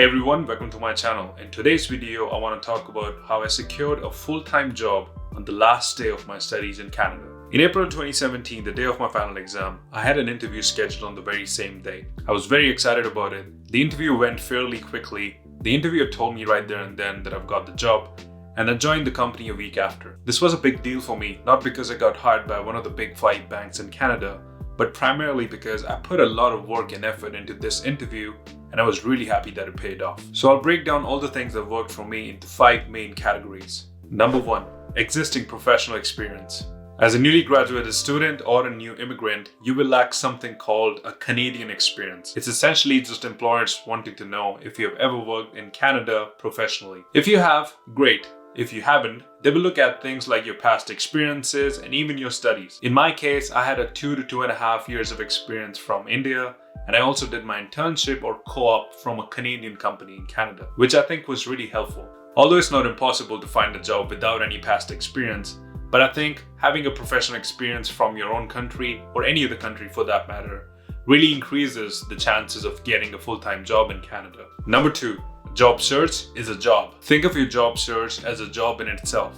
Hey everyone, welcome to my channel. In today's video, I want to talk about how I secured a full-time job on the last day of my studies in Canada. In April 2017, the day of my final exam, I had an interview scheduled on the very same day. I was very excited about it. The interview went fairly quickly. The interviewer told me right there and then that I've got the job, and I joined the company a week after. This was a big deal for me, not because I got hired by one of the big 5 banks in Canada, but primarily because I put a lot of work and effort into this interview, and I was really happy that it paid off. So I'll break down all the things that worked for me into 5 main categories. Number 1, existing professional experience. As a newly graduated student or a new immigrant, you will lack something called a Canadian experience. It's essentially just employers wanting to know if you have ever worked in Canada professionally. If you have, great. If you haven't, they will look at things like your past experiences and even your studies. In my case, I had 2 to 2.5 years of experience from India, and I also did my internship or co-op from a Canadian company in Canada, which I think was really helpful. Although it's not impossible to find a job without any past experience, but I think having a professional experience from your own country, or any other country for that matter, really increases the chances of getting a full-time job in Canada. Number 2. Job search is a job. Think of your job search as a job in itself.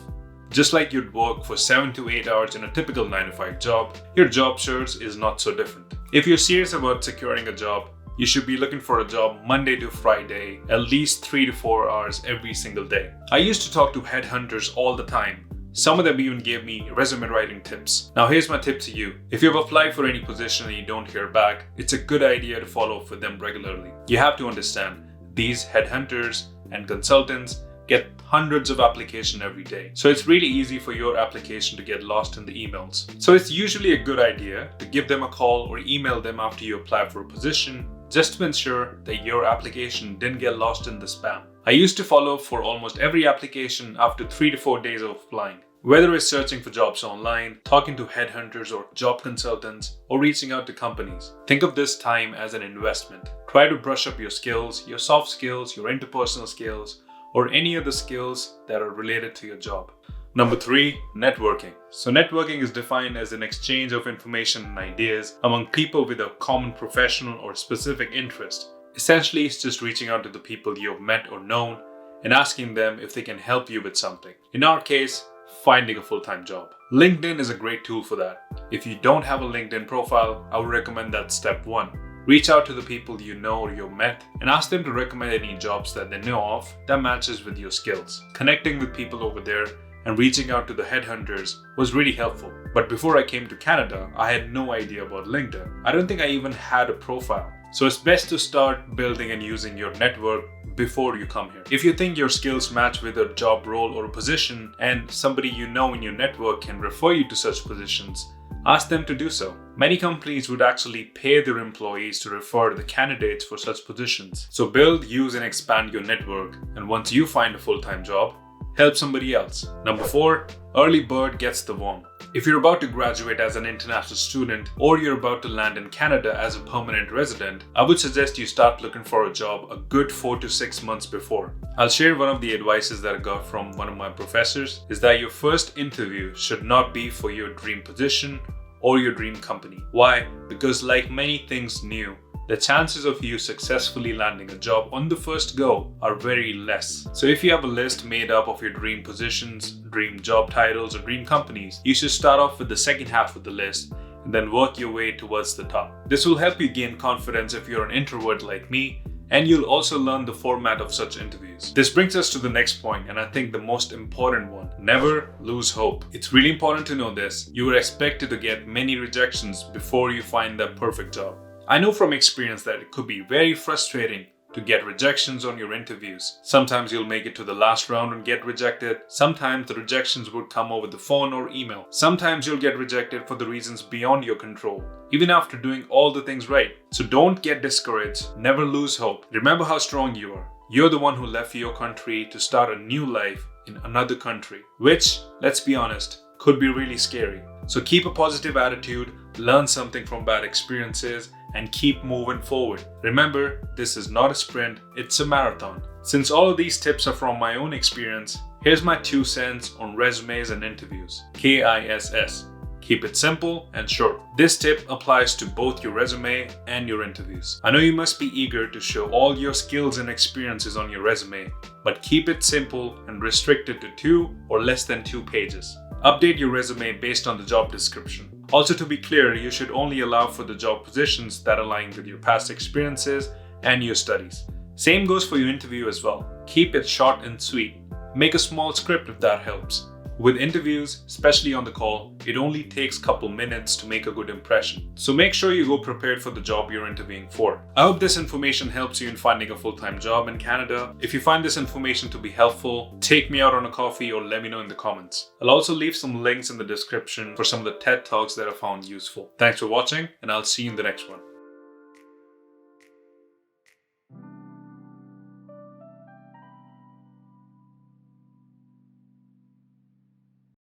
Just like you'd work for 7 to 8 hours in a typical 9 to 5 job, your job search is not so different. If you're serious about securing a job, you should be looking for a job Monday to Friday, at least 3 to 4 hours every single day. I used to talk to headhunters all the time. Some of them even gave me resume writing tips. Now here's my tip to you. If you've applied for any position and you don't hear back, it's a good idea to follow up with them regularly. You have to understand, these headhunters and consultants get hundreds of applications every day. So it's really easy for your application to get lost in the emails. So it's usually a good idea to give them a call or email them after you apply for a position, just to ensure that your application didn't get lost in the spam. I used to follow up for almost every application after 3 to 4 days of applying. Whether it's searching for jobs online, talking to headhunters or job consultants, or reaching out to companies, think of this time as an investment. Try to brush up your skills, your soft skills, your interpersonal skills, or any other skills that are related to your job. Number 3, networking. So networking is defined as an exchange of information and ideas among people with a common professional or specific interest. Essentially, it's just reaching out to the people you've met or known and asking them if they can help you with something. In our case, finding a full-time job. LinkedIn is a great tool for that. If you don't have a LinkedIn profile, I would recommend that step 1. Reach out to the people you know or you've met and ask them to recommend any jobs that they know of that matches with your skills. Connecting with people over there and reaching out to the headhunters was really helpful. But before I came to Canada, I had no idea about LinkedIn. I don't think I even had a profile. So it's best to start building and using your network before you come here. If you think your skills match with a job role or a position and somebody you know in your network can refer you to such positions, ask them to do so. Many companies would actually pay their employees to refer the candidates for such positions. So build, use, and expand your network, and once you find a full-time job, help somebody else. Number 4, early bird gets the worm. If you're about to graduate as an international student or you're about to land in Canada as a permanent resident, I would suggest you start looking for a job a good 4 to 6 months before. I'll share one of the advices that I got from one of my professors is that your first interview should not be for your dream position or your dream company. Why? Because like many things new, the chances of you successfully landing a job on the first go are very less. So if you have a list made up of your dream positions, dream job titles, or dream companies, you should start off with the second half of the list and then work your way towards the top. This will help you gain confidence if you're an introvert like me, and you'll also learn the format of such interviews. This brings us to the next point, and I think the most important one. Never lose hope. It's really important to know this. You are expected to get many rejections before you find that perfect job. I know from experience that it could be very frustrating to get rejections on your interviews. Sometimes you'll make it to the last round and get rejected. Sometimes the rejections would come over the phone or email. Sometimes you'll get rejected for the reasons beyond your control, even after doing all the things right. So don't get discouraged. Never lose hope. Remember how strong you are. You're the one who left your country to start a new life in another country, which, let's be honest, could be really scary. So keep a positive attitude, learn something from bad experiences, and keep moving forward. Remember, this is not a sprint, it's a marathon. Since all of these tips are from my own experience, here's my 2 cents on resumes and interviews. KISS. Keep it simple and short. This tip applies to both your resume and your interviews. I know you must be eager to show all your skills and experiences on your resume, but keep it simple and restrict it to 2 or less than 2 pages. Update your resume based on the job description. Also, to be clear, you should only allow for the job positions that align with your past experiences and your studies. Same goes for your interview as well. Keep it short and sweet. Make a small script if that helps. With interviews, especially on the call, it only takes a couple minutes to make a good impression. So make sure you go prepared for the job you're interviewing for. I hope this information helps you in finding a full-time job in Canada. If you find this information to be helpful, take me out on a coffee or let me know in the comments. I'll also leave some links in the description for some of the TED Talks that I found useful. Thanks for watching, and I'll see you in the next one.